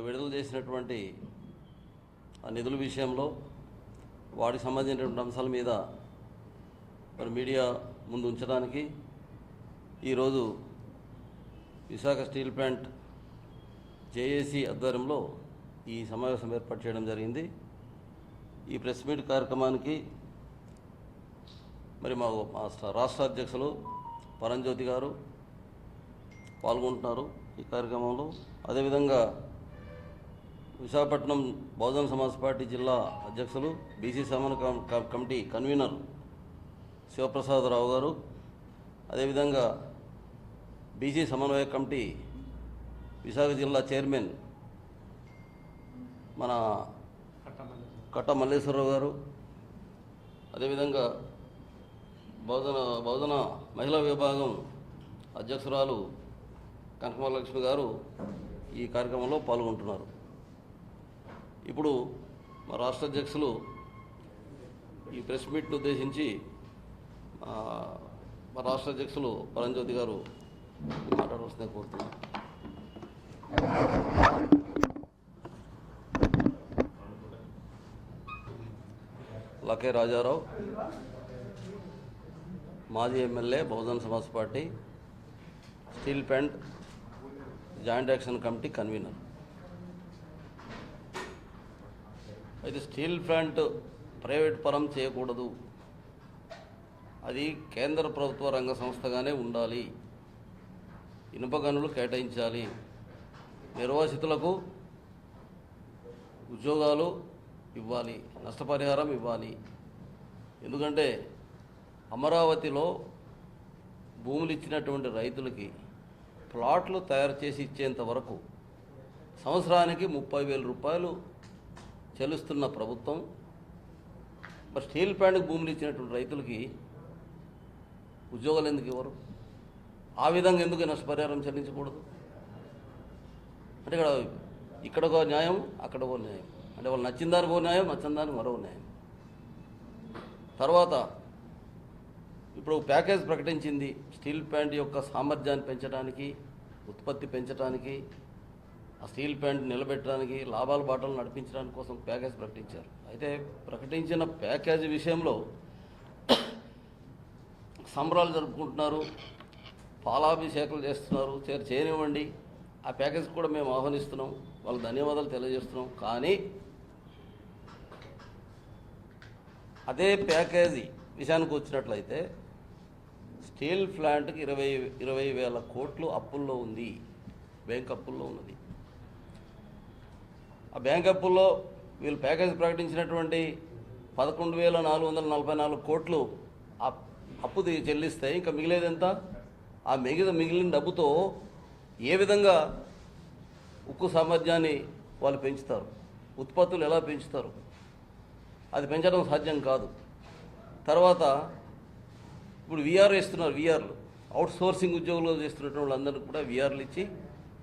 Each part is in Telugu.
విడుదల చేసినటువంటి ఆ నిధుల విషయంలో వాటికి సంబంధించినటువంటి అంశాల మీద మరి మీడియా ముందు ఉంచడానికి ఈరోజు విశాఖ స్టీల్ ప్లాంట్ జేఏసీ ఆధ్వర్యంలో ఈ సమావేశం ఏర్పాటు చేయడం జరిగింది. ఈ ప్రెస్ మీట్ కార్యక్రమానికి మరి మా రాష్ట్ర అధ్యక్షులు పరంజ్యోతి గారు పాల్గొంటున్నారు ఈ కార్యక్రమంలో. అదేవిధంగా విశాఖపట్నం బహుజన సమాజ్ పార్టీ జిల్లా అధ్యక్షులు బీసీ సమన్వయ కమిటీ కన్వీనర్ శివప్రసాదరావు గారు, అదేవిధంగా బీసీ సమన్వయ కమిటీ విశాఖ జిల్లా చైర్మన్ మన కట్ట మల్లేశ్వరరావు గారు, అదేవిధంగా బహుజన మహిళా విభాగం అధ్యక్షురాలు కనకమహాలక్ష్మి గారు ఈ కార్యక్రమంలో పాల్గొంటున్నారు. ఇప్పుడు మా రాష్ట్ర అధ్యక్షులు ఈ ప్రెస్ మీట్ను ఉద్దేశించి మా రాష్ట్ర అధ్యక్షులు పరంజ్యోతి గారు మాట్లాడవలసిందిగా కోరుతున్నాను. లకే రాజారావు, మాజీ MLA, Bahujan Samaj Party, steel plant joint action committee convener. అయితే స్టీల్ ప్లాంట్ ప్రైవేట్ పరం చేయకూడదు, అది కేంద్ర ప్రభుత్వ రంగ సంస్థగానే ఉండాలి, ఇనుప గనులు కేటాయించాలి, నిర్వాసితులకు ఉద్యోగాలు ఇవ్వాలి, నష్టపరిహారం ఇవ్వాలి. ఎందుకంటే అమరావతిలో భూములు ఇచ్చినటువంటి రైతులకి ప్లాట్లు తయారు చేసి ఇచ్చేంత వరకు సంవత్సరానికి 30,000 రూపాయలు చెల్లిస్తున్న ప్రభుత్వం మరి స్టీల్ ప్లాంట్కి భూములు ఇచ్చినటువంటి రైతులకి ఉద్యోగాలు ఎందుకు ఇవ్వరు? ఆ విధంగా ఎందుకు నష్టపరిహారం చెల్లించకూడదు? అంటే ఇక్కడ ఒక న్యాయం, అక్కడ ఒక న్యాయం. అంటే వాళ్ళు నచ్చిన దానికి ఒక న్యాయం, నచ్చిన దానికి మరో న్యాయం. తర్వాత ఇప్పుడు ప్యాకేజ్ ప్రకటించింది స్టీల్ ప్లాంట్ యొక్క సామర్థ్యాన్ని పెంచడానికి, ఉత్పత్తి పెంచడానికి, ఆ స్టీల్ ప్లాంట్ నిలబెట్టడానికి, లాభాల బాటలు నడిపించడానికి కోసం ప్యాకేజ్ ప్రకటించారు. అయితే ప్రకటించిన ప్యాకేజీ విషయంలో సంబరాలు జరుపుకుంటున్నారు, పాలాభిషేకాలు చేస్తున్నారు. చేయనివ్వండి, ఆ ప్యాకేజ్ కూడా మేము ఆహ్వానిస్తున్నాం, వాళ్ళకి ధన్యవాదాలు తెలియజేస్తున్నాం. కానీ అదే ప్యాకేజీ విషయానికి వచ్చినట్లయితే స్టీల్ ప్లాంట్కి 20,000 కోట్లు అప్పుల్లో ఉంది, బ్యాంక్ అప్పుల్లో ఉన్నది. ఆ బ్యాంక్ అప్పుల్లో వీళ్ళు ప్యాకేజ్ ప్రకటించినటువంటి 11,444 కోట్లు అప్పు చెల్లిస్తే ఇంకా మిగిలేదెంత? ఆ మిగిలిన డబ్బుతో ఏ విధంగా ఉక్కు సామర్థ్యాన్ని వాళ్ళు పెంచుతారు, ఉత్పత్తులు ఎలా పెంచుతారు? అది పెంచడం సాధ్యం కాదు. తర్వాత ఇప్పుడు వీఆర్ ఇస్తున్నారు, వీఆర్లు అవుట్ సోర్సింగ్ ఉద్యోగులు చేస్తున్నటువంటి వాళ్ళందరికీ కూడా వీఆర్లు ఇచ్చి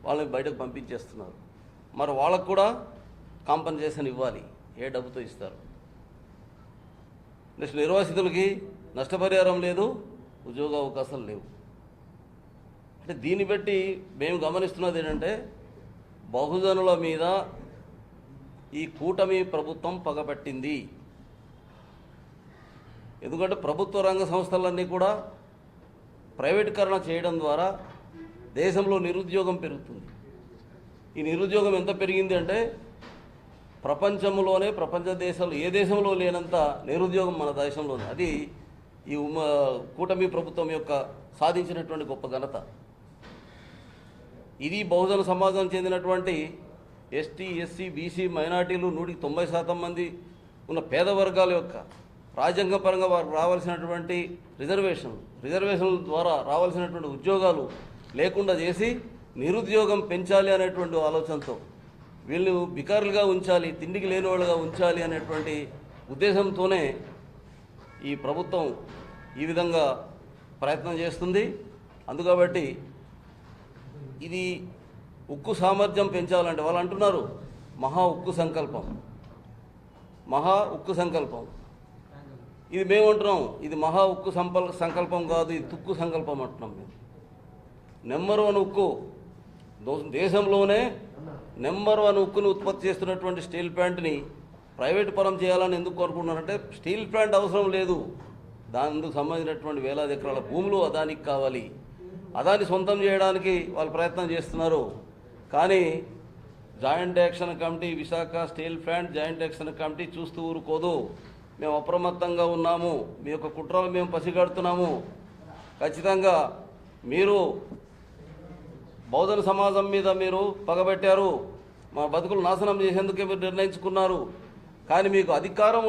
వాళ్ళని బయటకు పంపించేస్తున్నారు. మరి వాళ్ళకు కూడా కాంపన్సేషన్ ఇవ్వాలి, ఏ డబ్బుతో ఇస్తారు? నెక్స్ట్ నిర్వాసితులకి నష్టపరిహారం లేదు, ఉద్యోగ అవకాశాలు లేవు. అంటే దీన్ని బట్టి మేము గమనిస్తున్నది ఏంటంటే బహుజనుల మీద ఈ కూటమి ప్రభుత్వం పగబట్టింది. ఎందుకంటే ప్రభుత్వ రంగ సంస్థలన్నీ కూడా ప్రైవేటీకరణ చేయడం ద్వారా దేశంలో నిరుద్యోగం పెరుగుతుంది. ఈ నిరుద్యోగం ఎంత పెరిగింది అంటే ప్రపంచంలోనే, ప్రపంచ దేశాలు ఏ దేశంలో లేనంత నిరుద్యోగం మన దేశంలో ఉంది. అది ఈ కూటమి ప్రభుత్వం యొక్క సాధించినటువంటి గొప్ప ఘనత. ఇది బహుజన సమాజం చెందినటువంటి ఎస్టీ, ఎస్సీ, బీసీ, మైనార్టీలు 90% మంది ఉన్న పేద వర్గాల యొక్క రాజ్యాంగపరంగా వారికి రావాల్సినటువంటి రిజర్వేషన్ల ద్వారా రావాల్సినటువంటి ఉద్యోగాలు లేకుండా చేసి నిరుద్యోగం పెంచాలి అనేటువంటి ఆలోచనతో వీళ్ళు బికారులుగా ఉంచాలి, తిండికి లేని వాళ్ళుగా ఉంచాలి అనేటువంటి ఉద్దేశంతోనే ఈ ప్రభుత్వం ఈ విధంగా ప్రయత్నం చేస్తుంది. అందుకబట్టి ఇది ఉక్కు సామర్థ్యం పెంచాలంటే వాళ్ళు అంటున్నారు మహా ఉక్కు సంకల్పం. ఇది మేమంటున్నాం, ఇది మహా ఉక్కు సంకల్పం కాదు, ఇది తుక్కు సంకల్పం అంటున్నాం. మేము నెంబర్ 1 ఉక్కు దేశంలోనే నెంబర్ 1 ఉక్కును ఉత్పత్తి చేస్తున్నటువంటి స్టీల్ ప్లాంట్ని ప్రైవేటు పరం చేయాలని ఎందుకు కోరుకుంటున్నారంటే స్టీల్ ప్లాంట్ అవసరం లేదు, దానికి సంబంధించినటువంటి వేలాది ఎకరాల భూములు అదానికి కావాలి, అదాన్ని సొంతం చేయడానికి వాళ్ళు ప్రయత్నం చేస్తున్నారు. కానీ joint action committee, Visakha steel plant joint action committee చూస్తూ ఊరుకోదు. మేము అప్రమత్తంగా ఉన్నాము, మీ యొక్క కుట్రలు మేము పసిగడుతున్నాము. ఖచ్చితంగా మీరు బహుజన సమాజం మీద మీరు పగబెట్టారు, మా బతుకులు నాశనం చేసేందుకే మీరు నిర్ణయించుకున్నారు. కానీ మీకు అధికారం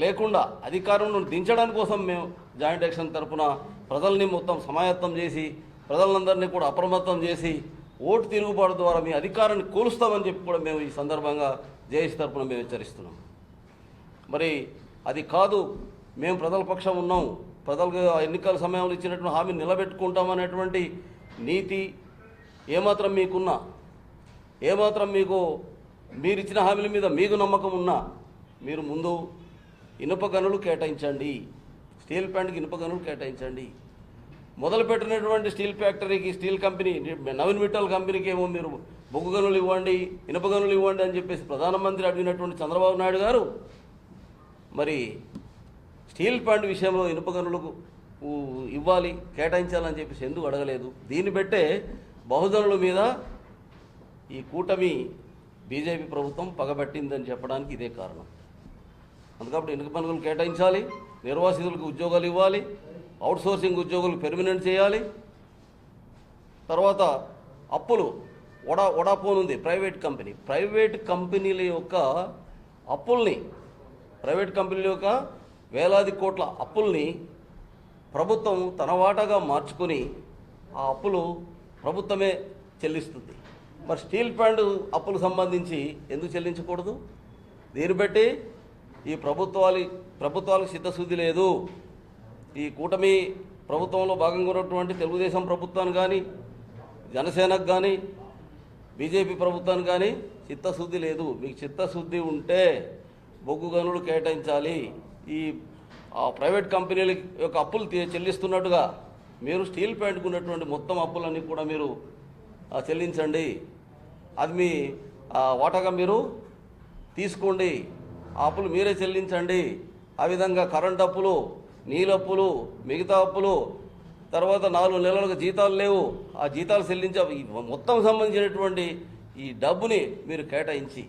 లేకుండా అధికారం దించడానికి కోసం మేము జాయింట్ యాక్షన్ తరఫున ప్రజల్ని మొత్తం సమాయత్తం చేసి ప్రజలందరినీ కూడా అప్రమత్తం చేసి ఓటు తిరుగుబాటు ద్వారా మీ అధికారాన్ని కూలుస్తామని చెప్పి కూడా మేము ఈ సందర్భంగా జేఏసీ తరఫున మేము హెచ్చరిస్తున్నాం. మరి అది కాదు, మేము ప్రజల పక్షం ఉన్నాం, ప్రజలకు ఎన్నికల సమయంలో ఇచ్చినటువంటి హామీని నిలబెట్టుకుంటామనేటువంటి నీతి ఏమాత్రం మీకున్నా, ఏమాత్రం మీరు ఇచ్చిన హామీల మీద మీకు నమ్మకం ఉన్నా మీరు ముందు ఇనుప గనులు కేటాయించండి, స్టీల్ ప్లాంట్కి ఇనుప గనులు కేటాయించండి. మొదలుపెట్టినటువంటి స్టీల్ ఫ్యాక్టరీకి, స్టీల్ కంపెనీ నవీన్ మిట్టల్ కంపెనీకి ఏమో మీరు బొగ్గు గనులు ఇవ్వండి, ఇనుప గనులు ఇవ్వండి అని చెప్పేసి ప్రధానమంత్రి అడిగినటువంటి చంద్రబాబు నాయుడు గారు మరి స్టీల్ ప్లాంట్ విషయంలో ఇనుప గనులకు ఇవ్వాలి, కేటాయించాలని చెప్పేసి ఎందుకు అడగలేదు? దీన్ని బట్టే బహుజనుల మీద ఈ కూటమి బీజేపీ ప్రభుత్వం పగబట్టిందని చెప్పడానికి ఇదే కారణం. అందుకప్పుడు ఇనుప గనులు కేటాయించాలి, నిర్వాసితులకు ఉద్యోగాలు ఇవ్వాలి, అవుట్సోర్సింగ్ ఉద్యోగులు పెర్మనెంట్ చేయాలి. తర్వాత అప్పులు, వడాఫోన్ ఉంది ప్రైవేట్ కంపెనీ, ప్రైవేట్ కంపెనీల యొక్క అప్పుల్ని, ప్రైవేట్ కంపెనీల యొక్క వేలాది కోట్ల అప్పుల్ని ప్రభుత్వం తన వాటాగా మార్చుకొని ఆ అప్పులు ప్రభుత్వమే చెల్లిస్తుంది. మరి స్టీల్ ప్లాంట్ అప్పులకు సంబంధించి ఎందుకు చెల్లించకూడదు? దీన్ని బట్టి ఈ ప్రభుత్వాలకు చిత్తశుద్ధి లేదు. ఈ కూటమి ప్రభుత్వంలో భాగంగా ఉన్నటువంటి తెలుగుదేశం ప్రభుత్వాన్ని కానీ, జనసేనకు కానీ, బీజేపీ ప్రభుత్వానికి కానీ చిత్తశుద్ధి లేదు. మీకు చిత్తశుద్ధి ఉంటే బొగ్గు గనులు కేటాయించాలి, ఈ ప్రైవేట్ కంపెనీల యొక్క అప్పులు చెల్లిస్తున్నట్టుగా మీరు స్టీల్ ప్లాంట్కు ఉన్నటువంటి మొత్తం అప్పులన్నీ కూడా మీరు చెల్లించండి, అది మీ వాటాగా మీరు తీసుకోండి, ఆ అప్పులు మీరే చెల్లించండి. ఆ విధంగా కరెంట్ అప్పులు, నీళ్ళ అప్పులు, మిగతా అప్పులు, తర్వాత 4 నెలలకు జీతాలు లేవు, ఆ జీతాలు చెల్లించే మొత్తం సంబంధించినటువంటి ఈ డబ్బుని మీరు కేటాయించి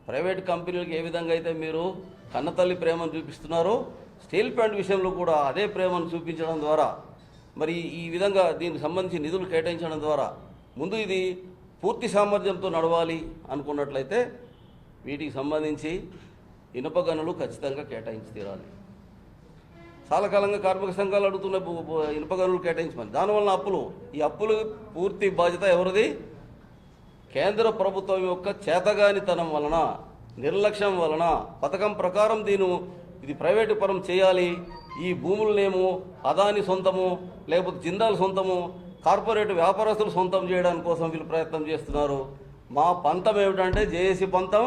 ప్రైవేట్ కంపెనీలకు ఏ విధంగా అయితే మీరు కన్నతల్లి ప్రేమను చూపిస్తున్నారో స్టీల్ ప్లాంట్ విషయంలో కూడా అదే ప్రేమను చూపించడం ద్వారా మరి ఈ విధంగా దీనికి సంబంధించి నిధులు కేటాయించడం ద్వారా ముందు ఇది పూర్తి సామర్థ్యంతో నడవాలి అనుకున్నట్లయితే వీటికి సంబంధించి ఇనుప గనులు ఖచ్చితంగా కేటాయించి తీరాలి. చాలా కాలంగా కార్మిక సంఘాలు అడుగుతున్న ఇనుప గనులు కేటాయించమని, దానివల్ల అప్పులు, ఈ అప్పులు పూర్తి బాధ్యత ఎవరిది? కేంద్ర ప్రభుత్వం యొక్క చేతగానితనం వలన, నిర్లక్ష్యం వలన, పథకం ప్రకారం ఇది ప్రైవేటు పరం చేయాలి, ఈ భూములనేమో అదాని సొంతము లేకపోతే జిందాల్ సొంతము, కార్పొరేట్ వ్యాపారస్తులు సొంతం చేయడానికి కోసం వీళ్ళు ప్రయత్నం చేస్తున్నారు. మా పంతం ఏమిటంటే జేఏసీ పంతం,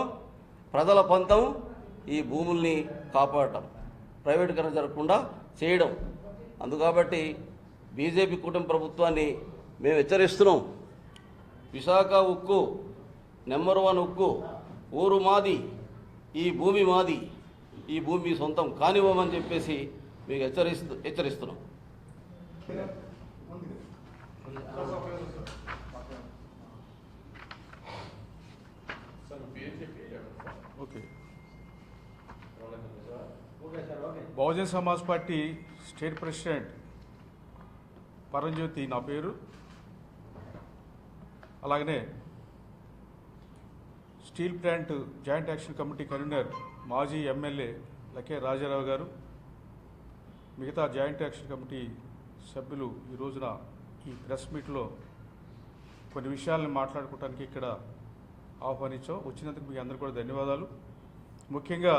ప్రజల పంతం ఈ భూముల్ని కాపాడటం, ప్రైవేటీకరణ జరగకుండా చేయడం. అందుకాబట్టి బీజేపీ కూటమి ప్రభుత్వాన్ని మేము హెచ్చరిస్తున్నాం. విశాఖ ఉక్కు నెంబర్ 1 ఉక్కు, ఊరు మాది, ఈ భూమి మాది, ఈ భూమి సొంతం కానివ్వమని చెప్పేసి మీకు హెచ్చరిస్తున్నాం. Okay. Bahujan Samaj Party state president Paranjyothi నా పేరు. అలాగనే steel plant joint action committee convener మాజీ ఎమ్మెల్యే లకే రాజారావు గారు, మిగతా జాయింట్ యాక్షన్ కమిటీ సభ్యులు ఈ రోజున ఈ ప్రెస్ మీట్లో కొన్ని విషయాలను మాట్లాడుకోవడానికి ఇక్కడ ఆహ్వానించాం. వచ్చినందుకు మీకు అందరికీ కూడా ధన్యవాదాలు. ముఖ్యంగా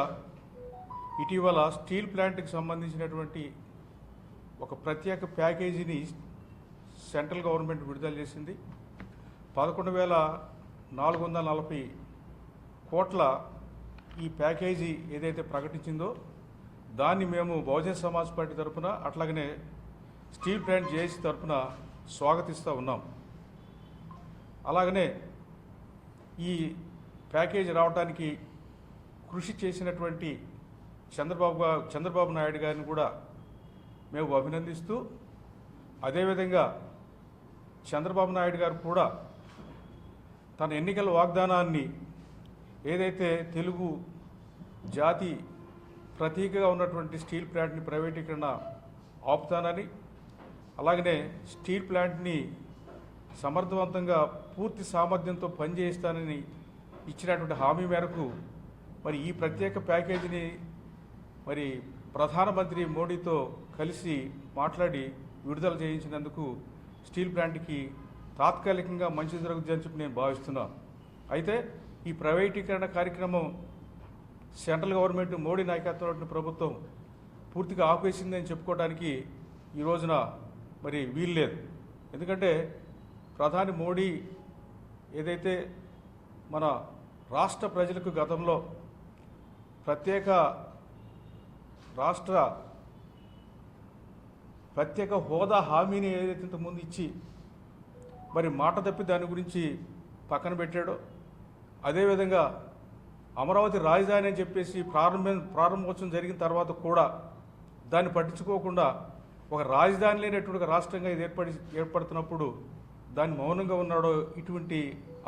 ఇటీవల స్టీల్ ప్లాంట్కి సంబంధించినటువంటి ఒక ప్రత్యేక ప్యాకేజీని సెంట్రల్ గవర్నమెంట్ విడుదల చేసింది. 11,440 కోట్ల ఈ ప్యాకేజీ ఏదైతే ప్రకటించిందో దాన్ని మేము బహుజన్ సమాజ్ పార్టీ తరఫున, అట్లాగనే స్టీల్ ప్లాంట్ జేఏసీ తరఫున స్వాగతిస్తూ ఉన్నాం. అలాగనే ఈ ప్యాకేజీ రావడానికి కృషి చేసినటువంటి చంద్రబాబు నాయుడు గారిని కూడా మేము అభినందిస్తూ, అదేవిధంగా చంద్రబాబు నాయుడు గారు కూడా తన ఎన్నికల వాగ్దానాన్ని ఏదైతే తెలుగు జాతి ప్రతీకగా ఉన్నటువంటి స్టీల్ ప్లాంట్ని ప్రైవేటీకరణ ఆపుతానని, అలాగనే స్టీల్ ప్లాంట్ని సమర్థవంతంగా పూర్తి సామర్థ్యంతో పనిచేయిస్తానని ఇచ్చినటువంటి హామీ మేరకు మరి ఈ ప్రత్యేక ప్యాకేజీని మరి ప్రధానమంత్రి మోడీతో కలిసి మాట్లాడి విడుదల చేయించినందుకు స్టీల్ ప్లాంట్కి తాత్కాలికంగా మంచి జరుగుతుందని చెప్పి నేను భావిస్తున్నాను. అయితే ఈ ప్రైవేటీకరణ కార్యక్రమం సెంట్రల్ గవర్నమెంట్ మోడీ నాయకత్వంలో ప్రభుత్వం పూర్తిగా ఆపేసిందని చెప్పుకోవడానికి ఈ రోజున మరి వీల్లేదు. ఎందుకంటే ప్రధాని మోడీ ఏదైతే మన రాష్ట్ర ప్రజలకు గతంలో ప్రత్యేక హోదా హామీని ఏదైతే ఇంతకుముందు ఇచ్చి మరి మాట తప్పి దాని గురించి పక్కన పెట్టాడో, అదేవిధంగా అమరావతి రాజధాని అని చెప్పేసి ప్రారంభోత్సవం జరిగిన తర్వాత కూడా దాన్ని పట్టించుకోకుండా ఒక రాజధాని లేనటువంటి రాష్ట్రంగా ఇది ఏర్పడుతున్నప్పుడు దాన్ని మౌనంగా ఉన్నాడో, ఇటువంటి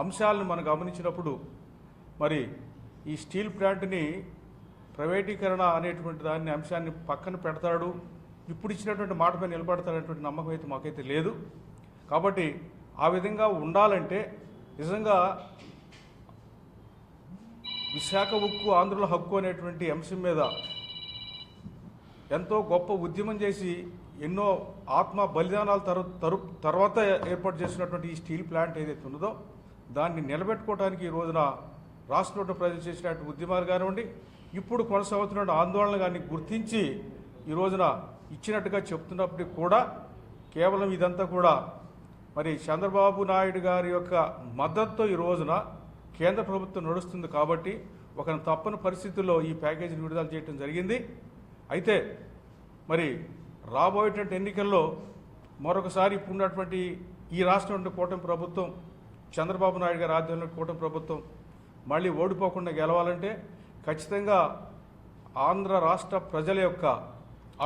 అంశాలను మనం గమనించినప్పుడు మరి ఈ స్టీల్ ప్లాంట్ని ప్రైవేటీకరణ అనేటువంటి అంశాన్ని పక్కన పెడతాడు, ఇప్పుడు ఇచ్చినటువంటి మాట మీద నిలబడతాడనేటువంటి నమ్మకం అయితే మాకైతే లేదు. కాబట్టి ఆ విధంగా ఉండాలంటే నిజంగా విశాఖ ఉక్కు ఆంధ్రుల హక్కు అనేటువంటి అంశం మీద ఎంతో గొప్ప ఉద్యమం చేసి ఎన్నో ఆత్మ బలిదానాల తర్వాత ఏర్పాటు చేసినటువంటి ఈ స్టీల్ ప్లాంట్ ఏదైతే ఉన్నదో దాన్ని నిలబెట్టుకోవడానికి ఈ రోజున రాష్ట్రంలో ప్రజలు చేసినటువంటి ఉద్యమాలు కానివ్వండి, ఇప్పుడు కొనసాగుతున్న ఆందోళన కానీ గుర్తించి ఈ రోజున ఇచ్చినట్టుగా చెప్తున్నప్పటికీ కూడా కేవలం ఇదంతా కూడా మరి చంద్రబాబు నాయుడు గారి యొక్క మద్దతుతో ఈ రోజున కేంద్ర ప్రభుత్వం నడుస్తుంది. కాబట్టి ఒక తప్పని పరిస్థితుల్లో ఈ ప్యాకేజీని విడుదల చేయడం జరిగింది. అయితే మరి రాబోయేటువంటి ఎన్నికల్లో మరొకసారి ఇప్పుడున్నటువంటి ఈ రాష్ట్రంలో కూటమి ప్రభుత్వం, చంద్రబాబు నాయుడు గారి ఆధ్వర్యంలో కూటమి ప్రభుత్వం మళ్ళీ ఓడిపోకుండా గెలవాలంటే ఖచ్చితంగా ఆంధ్ర రాష్ట్ర ప్రజల యొక్క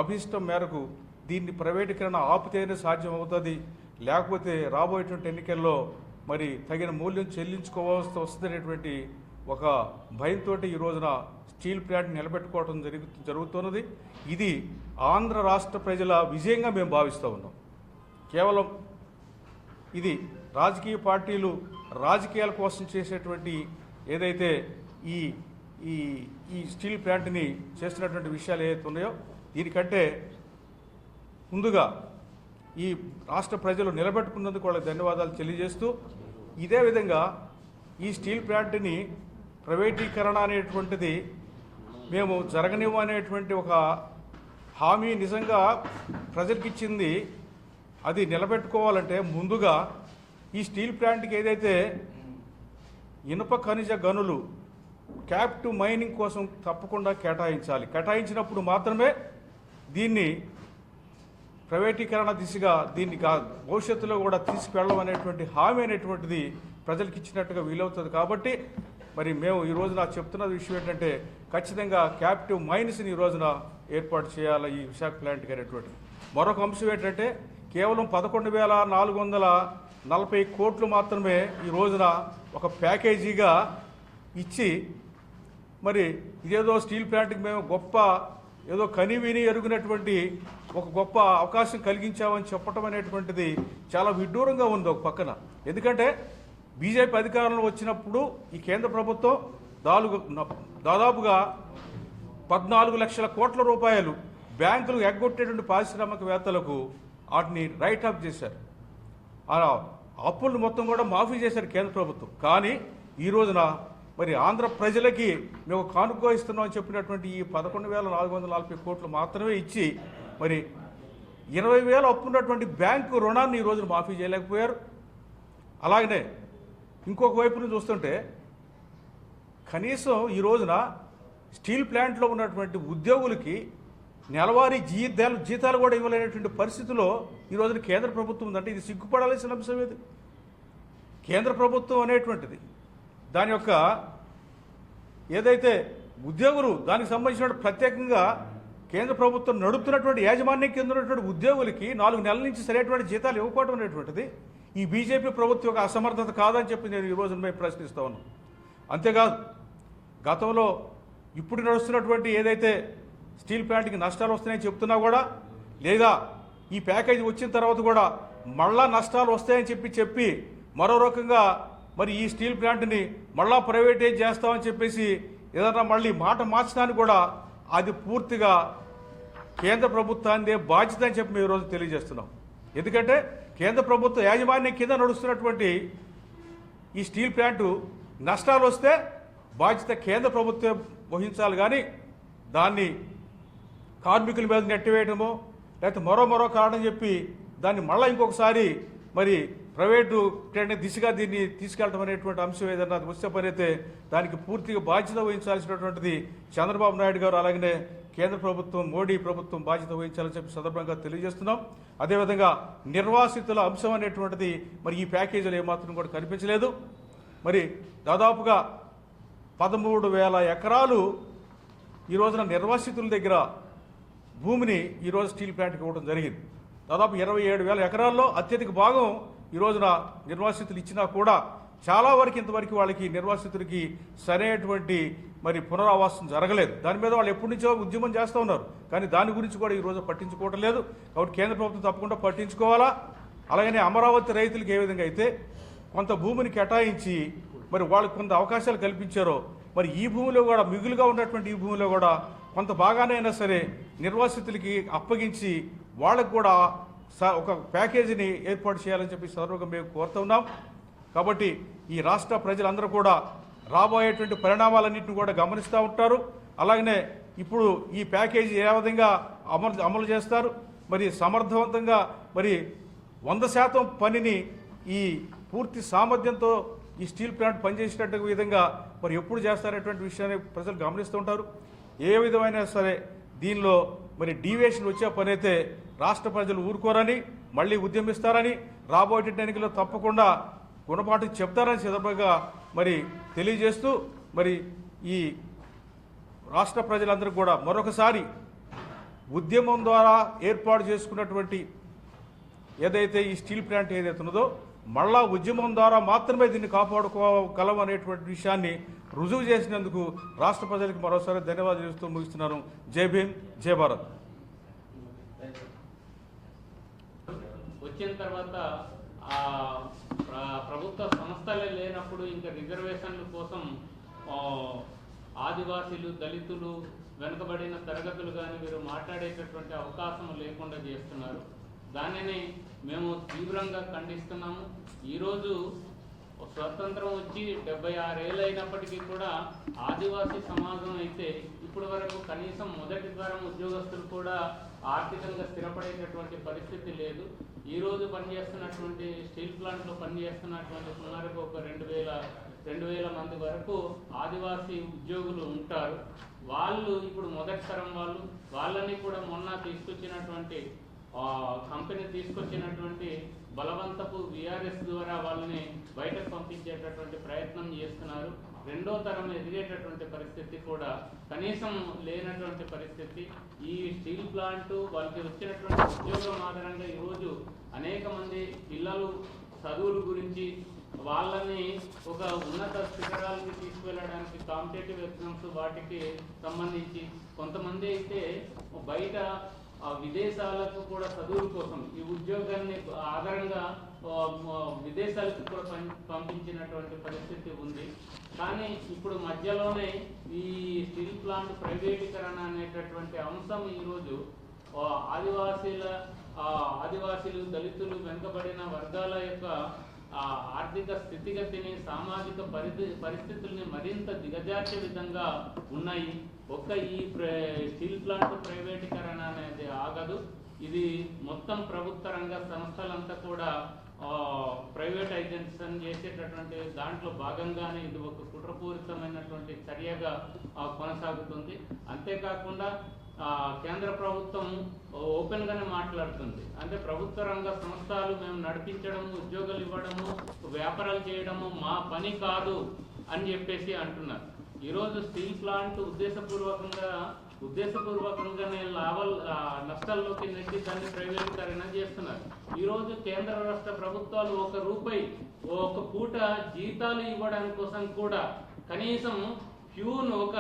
అభిష్టం మేరకు దీన్ని ప్రైవేటీకరణ ఆపితేనే సాధ్యం అవుతుంది. లేకపోతే రాబోయేటువంటి ఎన్నికల్లో మరి తగిన మూల్యం చెల్లించుకోవాల్సి వస్తుందనేటువంటి ఒక భయంతో ఈ రోజున స్టీల్ ప్లాంట్ నిలబెట్టుకోవడం జరుగుతున్నది. ఇది ఆంధ్ర రాష్ట్ర ప్రజల విజయంగా మేము భావిస్తూ ఉన్నాం. కేవలం ఇది రాజకీయ పార్టీలు రాజకీయాల కోసం చేసేటువంటి ఏదైతే ఈ ఈ ఈ స్టీల్ ప్లాంట్ని చేస్తున్నటువంటి విషయాలు ఏవైతే ఉన్నాయో దీనికంటే ముందుగా ఈ రాష్ట్ర ప్రజలు నిలబెట్టుకున్నందుకు వాళ్ళకి ధన్యవాదాలు తెలియజేస్తూ, ఇదే విధంగా ఈ స్టీల్ ప్లాంట్ని ప్రైవేటీకరణ అనేటువంటిది మేము జరగనివ్వనేటువంటి ఒక హామీ నిజంగా ప్రజలకు ఇచ్చింది. అది నిలబెట్టుకోవాలంటే ముందుగా ఈ స్టీల్ ప్లాంట్కి ఏదైతే ఇనుప ఖనిజ గనులు క్యాప్టివ్ మైనింగ్ కోసం తప్పకుండా కేటాయించాలి. కేటాయించినప్పుడు మాత్రమే దీన్ని ప్రైవేటీకరణ దిశగా దీన్ని భవిష్యత్తులో కూడా తీసుకువెళ్ళడం అనేటువంటి హామీ అనేటువంటిది ప్రజలకు ఇచ్చినట్టుగా వీలవుతుంది. కాబట్టి మరి మేము ఈ రోజున చెప్తున్న విషయం ఏంటంటే ఖచ్చితంగా క్యాప్టివ్ మైన్స్ని ఈ రోజున ఏర్పాటు చేయాలి ఈ విశాఖ ప్లాంట్కి అనేటువంటిది. మరొక అంశం ఏంటంటే కేవలం 11,440 కోట్లు మాత్రమే ఈ రోజున ఒక ప్యాకేజీగా ఇచ్చి మరి ఇదేదో స్టీల్ ప్లాంట్కి మేము గొప్ప ఏదో కనివిని ఎరుగునటువంటి ఒక గొప్ప అవకాశం కలిగించామని చెప్పడం అనేటువంటిది చాలా విడ్డూరంగా ఉంది ఒక పక్కన. ఎందుకంటే బీజేపీ అధికారంలో వచ్చినప్పుడు ఈ కేంద్ర ప్రభుత్వం దాదాపుగా 14 లక్షల కోట్ల రూపాయలు బ్యాంకులు ఎగ్గొట్టేటువంటి పారిశ్రామికవేత్తలకు వాటిని రైట్ ఆఫ్ చేశారు. ఆ అప్పులను మొత్తం కూడా మాఫీ చేశారు కేంద్ర ప్రభుత్వం. కానీ ఈ రోజున మరి ఆంధ్ర ప్రజలకి మేము కానుకో ఇస్తున్నామని చెప్పినటువంటి ఈ 11,440 కోట్లు మాత్రమే ఇచ్చి మరి 20,000 అప్పున్నటువంటి బ్యాంకు రుణాన్ని ఈ రోజున మాఫీ చేయలేకపోయారు. అలాగనే ఇంకొక వైపును చూస్తుంటే కనీసం ఈ రోజున స్టీల్ ప్లాంట్లో ఉన్నటువంటి ఉద్యోగులకి నెలవారీ జీతాలు కూడా ఇవ్వలేనటువంటి పరిస్థితిలో ఈ రోజున కేంద్ర ప్రభుత్వం ఉందంటే ఇది సిగ్గుపడాల్సిన అంశం. ఇది కేంద్ర ప్రభుత్వం అనేటువంటిది దాని యొక్క ఏదైతే ఉద్యోగులు దానికి సంబంధించిన ప్రత్యేకంగా కేంద్ర ప్రభుత్వం నడుపుతున్నటువంటి యాజమాన్యం కింద ఉన్నటువంటి ఉద్యోగులకి 4 నెలల నుంచి సరైనటువంటి జీతాలు ఇవ్వకపోవడం అనేటువంటిది ఈ బీజేపీ ప్రభుత్వం యొక్క అసమర్థత కాదని చెప్పి నేను ఈ రోజు మేము ప్రశ్నిస్తా ఉన్నాను. అంతేకాదు గతంలో ఇప్పుడు నడుస్తున్నటువంటి ఏదైతే స్టీల్ ప్లాంట్కి నష్టాలు వస్తున్నాయని చెప్తున్నా కూడా, లేదా ఈ ప్యాకేజీ వచ్చిన తర్వాత కూడా మళ్ళా నష్టాలు వస్తాయని చెప్పి మరో రకంగా మరి ఈ స్టీల్ ప్లాంట్ని మళ్ళా ప్రైవేటైజ్ చేస్తామని చెప్పేసి ఏదన్నా మళ్ళీ మాట మార్చడానికి కూడా అది పూర్తిగా కేంద్ర ప్రభుత్వాన్ని బాధ్యత అని చెప్పి మేము ఈరోజు తెలియజేస్తున్నాం. ఎందుకంటే కేంద్ర ప్రభుత్వ యాజమాన్యం కింద నడుస్తున్నటువంటి ఈ స్టీల్ ప్లాంటు నష్టాలు వస్తే బాధ్యత కేంద్ర ప్రభుత్వం వహించాలి, కానీ దాన్ని కార్మికుల మీద నెట్టివేయడమో లేకపోతే మరో కారణం చెప్పి దాన్ని మళ్ళీ ఇంకొకసారి మరి ప్రైవేటు దిశగా దీన్ని తీసుకెళ్ళడం అనేటువంటి అంశం ఏదన్నా వస్తే పని అయితే దానికి పూర్తిగా బాధ్యత వహించాల్సినటువంటిది చంద్రబాబు నాయుడు గారు, అలాగనే కేంద్ర ప్రభుత్వం మోడీ ప్రభుత్వం బాధ్యత వహించాలని చెప్పి సందర్భంగా తెలియజేస్తున్నాం. అదేవిధంగా నిర్వాసితుల అంశం అనేటువంటిది మరి ఈ ప్యాకేజీలో ఏమాత్రం కూడా కనిపించలేదు. మరి దాదాపుగా 13,000 ఎకరాలు ఈ రోజున నిర్వాసితుల దగ్గర భూమిని ఈరోజు స్టీల్ ప్లాంట్కి ఇవ్వడం జరిగింది. దాదాపు 27,000 ఎకరాల్లో అత్యధిక భాగం ఈ రోజున నిర్వాసితులు ఇచ్చినా కూడా చాలా వరకు ఇంతవరకు వాళ్ళకి నిర్వాసితులకి సరైనటువంటి మరి పునరావాసం జరగలేదు. దాని మీద వాళ్ళు ఎప్పటి నుంచో ఉద్యమం చేస్తూ ఉన్నారు, కానీ దాని గురించి కూడా ఈరోజు పట్టించుకోవటం లేదు. కాబట్టి కేంద్ర ప్రభుత్వం తప్పకుండా పట్టించుకోవాలా. అలాగనే అమరావతి రైతులకు ఏ విధంగా అయితే కొంత భూమిని కేటాయించి మరి వాళ్ళకి కొంత అవకాశాలు కల్పించారో, మరి ఈ భూమిలో కూడా మిగులుగా ఉన్నటువంటి ఈ భూమిలో కూడా కొంత బాగానైనా సరే నిర్వాసితులకి అప్పగించి వాళ్ళకు కూడా ఒక ప్యాకేజీని ఏర్పాటు చేయాలని చెప్పి సందర్భంగా మేము కోరుతూ ఉన్నాం. కాబట్టి ఈ రాష్ట్ర ప్రజలందరూ కూడా రాబోయేటువంటి పరిణామాలన్నింటినీ కూడా గమనిస్తూ ఉంటారు. అలాగనే ఇప్పుడు ఈ ప్యాకేజీ ఏ విధంగా అమలు చేస్తారు, మరి సమర్థవంతంగా మరి 100% పనిని ఈ పూర్తి సామర్థ్యంతో ఈ స్టీల్ ప్లాంట్ పనిచేసేటట్టు విధంగా మరి ఎప్పుడు చేస్తారనేటువంటి విషయాన్ని ప్రజలు గమనిస్తూ ఉంటారు. ఏ విధమైనా సరే దీనిలో మరి డీవియేషన్ వచ్చే పని అయితే రాష్ట్ర ప్రజలు ఊరుకోరని, మళ్ళీ ఉద్యమిస్తారని, రాబోయే ఎన్నికల్లో తప్పకుండా గుణపాఠం చెప్తారని సందర్భంగా మరి తెలియజేస్తూ మరి ఈ రాష్ట్ర ప్రజలందరూ కూడా మరొకసారి ఉద్యమం ద్వారా ఏర్పాటు చేసుకున్నటువంటి ఏదైతే ఈ స్టీల్ ప్లాంట్ ఏదైతే ఉన్నదో మళ్ళా ఉద్యమం ద్వారా మాత్రమే దీన్ని కాపాడుకోగలం అనేటువంటి విషయాన్ని రుజువు చేసినందుకు రాష్ట్ర ప్రజలకు మరోసారి ధన్యవాదాలు చేస్తూ ముగిస్తున్నాను. జై భీమ్, జై భారత్. వచ్చిన తర్వాత ప్రభుత్వ సంస్థలే లేనప్పుడు ఇంకా రిజర్వేషన్ల కోసం ఆదివాసీలు, దళితులు, వెనుకబడిన తరగతులు కానీ వీరు మాట్లాడేటటువంటి అవకాశం లేకుండా చేస్తున్నారు. దానిని మేము తీవ్రంగా ఖండిస్తున్నాము. ఈరోజు స్వతంత్రం వచ్చి 76 ఏళ్ళు అయినప్పటికీ కూడా ఆదివాసీ సమాజం అయితే ఇప్పటి వరకు కనీసం మొదటి తరం ఉద్యోగస్తులు కూడా ఆర్థికంగా స్థిరపడేటటువంటి పరిస్థితి లేదు. ఈరోజు పనిచేస్తున్నటువంటి స్టీల్ ప్లాంట్లో పనిచేస్తున్నటువంటి సుమారుగా ఒక 2,000 మంది వరకు ఆదివాసీ ఉద్యోగులు ఉంటారు. వాళ్ళు ఇప్పుడు మొదటి తరం వాళ్ళని కూడా మొన్న తీసుకొచ్చినటువంటి కంపెనీ తీసుకొచ్చినటువంటి బలవంతపు విఆర్ఎస్ ద్వారా వాళ్ళని బయటకు పంపించేటటువంటి ప్రయత్నం చేస్తున్నారు. రెండో తరం ఎదిగేటటువంటి పరిస్థితి కూడా కనీసం లేనటువంటి పరిస్థితి. ఈ స్టీల్ ప్లాంట్ వాళ్ళకి వచ్చినటువంటి ఉద్యోగం ఆధారంగా ఈరోజు అనేక మంది పిల్లలు చదువుల గురించి వాళ్ళని ఒక ఉన్నత శిఖరాలకి తీసుకువెళ్ళడానికి కాంపిటేటివ్ ఎగ్జామ్స్ వాటికి సంబంధించి కొంతమంది అయితే బయట విదేశాలకు కూడా చదువుల కోసం ఈ ఉద్యోగాన్ని ఆధారంగా విదేశాలకు కూడా పంపించినటువంటి పరిస్థితి ఉంది. కానీ ఇప్పుడు మధ్యలోనే ఈ స్టీల్ ప్లాంట్ ప్రైవేటీకరణ అనేటటువంటి అంశం ఈరోజు ఆదివాసీలు, దళితులు, వెనుకబడిన వర్గాల యొక్క ఆర్థిక స్థితిగతిని, సామాజిక పరిస్థితుల్ని మరింత దిగజార్చే విధంగా ఉన్నాయి. ఒక్క ఈ స్టీల్ ప్లాంట్ ప్రైవేటీకరణ అనేది ఆగదు. ఇది మొత్తం ప్రభుత్వ రంగ సంస్థలంతా కూడా ప్రైవేటైజేషన్ చేసేటటువంటి దాంట్లో భాగంగానే ఇది ఒక కుట్రపూరితమైనటువంటి చర్యగా కొనసాగుతుంది. అంతేకాకుండా కేంద్ర ప్రభుత్వం ఓపెన్గానే మాట్లాడుతుంది. అంటే ప్రభుత్వ రంగ సంస్థలు మేము నడిపించడము, ఉద్యోగాలు ఇవ్వడము, వ్యాపారాలు చేయడము మా పని కాదు అని చెప్పేసి అంటున్నారు. ఈరోజు స్టీల్ ప్లాంట్ ఉద్దేశపూర్వకంగానే నష్టాల్లోకి నెట్టి దాన్ని ప్రైవేటీకరణ చేస్తున్నారు. ఈరోజు కేంద్ర రాష్ట్ర ప్రభుత్వాలు ఒక పూట జీతాలు ఇవ్వడానికి కోసం కూడా కనీసం ప్యూన్ ఒక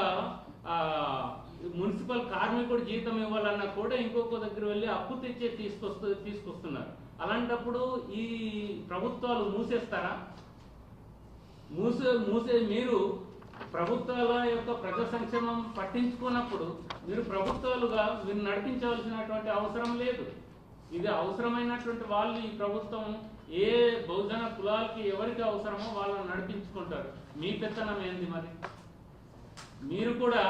మున్సిపల్ కార్మికుడు జీతం ఇవ్వాలన్నా కూడా ఇంకొక దగ్గర వెళ్ళి అప్పు తెచ్చే తీసుకొస్తున్నారు. అలాంటప్పుడు ఈ ప్రభుత్వాలు మూసేస్తారా? మీరు ప్రభుత్వాల యొక్క ప్రజా సంక్షేమం పట్టించుకున్నప్పుడు మీరు మీరు నడిపించవలసినటువంటి అవసరం లేదు. ఇది అవసరమైనటువంటి వాళ్ళు ఈ ప్రభుత్వం ఏ బహుజన కులాలకి ఎవరికి అవసరమో వాళ్ళని నడిపించుకుంటారు. మీ పెత్తనం ఏంది? మరి మీరు కూడా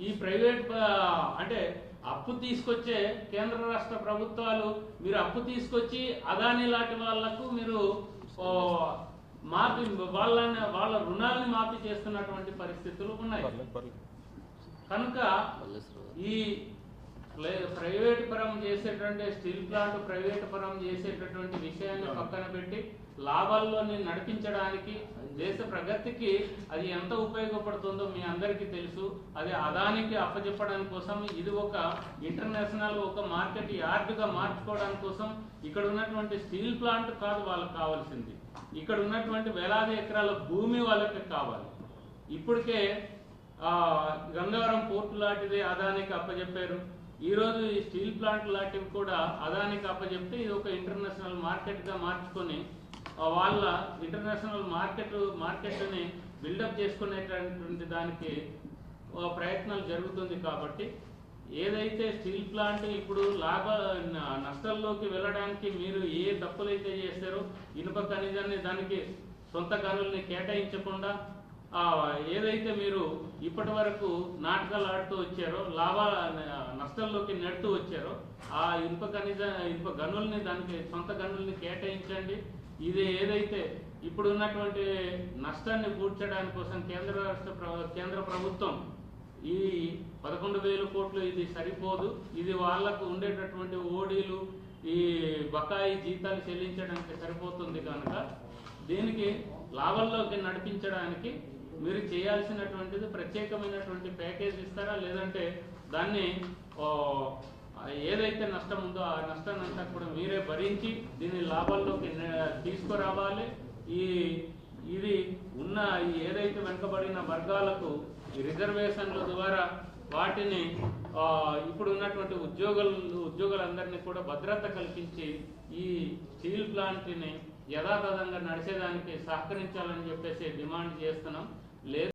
ఈ ప్రైవేట్ అంటే అప్పు తీసుకొచ్చే కేంద్ర రాష్ట్ర ప్రభుత్వాలు మీరు అప్పు తీసుకొచ్చి అదాని లాంటి వాళ్లకు మీరు వాళ్ళ రుణాలని మాఫీ చేస్తున్నటువంటి పరిస్థితులు ఉన్నాయి. కనుక ఈ ప్రైవేట్ పరం చేసేటువంటి స్టీల్ ప్లాంట్ ప్రైవేట్ పరం చేసేటటువంటి విషయాన్ని పక్కన పెట్టి లాభాల్లోని నడిపించడానికి దేశ ప్రగతికి అది ఎంత ఉపయోగపడుతుందో మీ అందరికీ తెలుసు. అది అదానికి అప్పచెప్పడానికి కోసం ఇది ఒక ఇంటర్నేషనల్ ఒక మార్కెట్ యార్డ్గా మార్చుకోవడానికి కోసం ఇక్కడ ఉన్నటువంటి స్టీల్ ప్లాంట్ కాదు వాళ్ళకి కావాల్సింది, ఇక్కడ ఉన్నటువంటి వేలాది ఎకరాల భూమి వాళ్ళకి కావాలి. ఇప్పటికే గంగవరం పోర్టు లాంటిది అదానికి అప్పచెప్పారు. ఈరోజు ఈ స్టీల్ ప్లాంట్ లాంటివి కూడా అదానికి అప్పచెప్తే ఇది ఒక ఇంటర్నేషనల్ మార్కెట్గా మార్చుకొని వాళ్ళ ఇంటర్నేషనల్ మార్కెట్ని బిల్డప్ చేసుకునేటటువంటి దానికి ప్రయత్నాలు జరుగుతుంది. కాబట్టి ఏదైతే స్టీల్ ప్లాంట్ ఇప్పుడు నష్టాల్లోకి వెళ్ళడానికి మీరు ఏ తప్పులైతే చేస్తారో ఇనుప ఖనిజాన్ని దానికి సొంత గనుల్ని కేటాయించకుండా ఏదైతే మీరు ఇప్పటి వరకు నాటకాలు ఆడుతూ వచ్చారో నష్టాల్లోకి నెడుతూ వచ్చారో ఆ ఇనుప గనుల్ని దానికి సొంత గనుల్ని కేటాయించండి. ఇది ఏదైతే ఇప్పుడు ఉన్నటువంటి నష్టాన్ని పూడ్చడానికి కోసం కేంద్ర ప్రభుత్వం ఈ 11,000 కోట్లు ఇది సరిపోదు, ఇది వాళ్లకు ఉండేటటువంటి ఓడీలు ఈ బకాయి జీతాలు చెల్లించడానికి సరిపోతుంది. కనుక దీనికి లాభాల్లోకి నడిపించడానికి మీరు చేయాల్సినటువంటిది ప్రత్యేకమైనటువంటి ప్యాకేజ్ ఇస్తారా, లేదంటే దాన్ని ఏదైతే నష్టం ఉందో ఆ నష్టాన్ని అంతా కూడా మీరే భరించి దీన్ని లాభాల్లోకి తీసుకురావాలి. ఇది ఉన్న ఏదైతే వెనుకబడిన వర్గాలకు ఈ రిజర్వేషన్ల ద్వారా వాటిని ఇప్పుడు ఉన్నటువంటి ఉద్యోగులందరినీ కూడా భద్రత కల్పించి ఈ స్టీల్ ప్లాంట్ని యథాతథంగా నడిచేదానికి సహకరించాలని చెప్పేసి డిమాండ్ చేస్తున్నాం. లేదు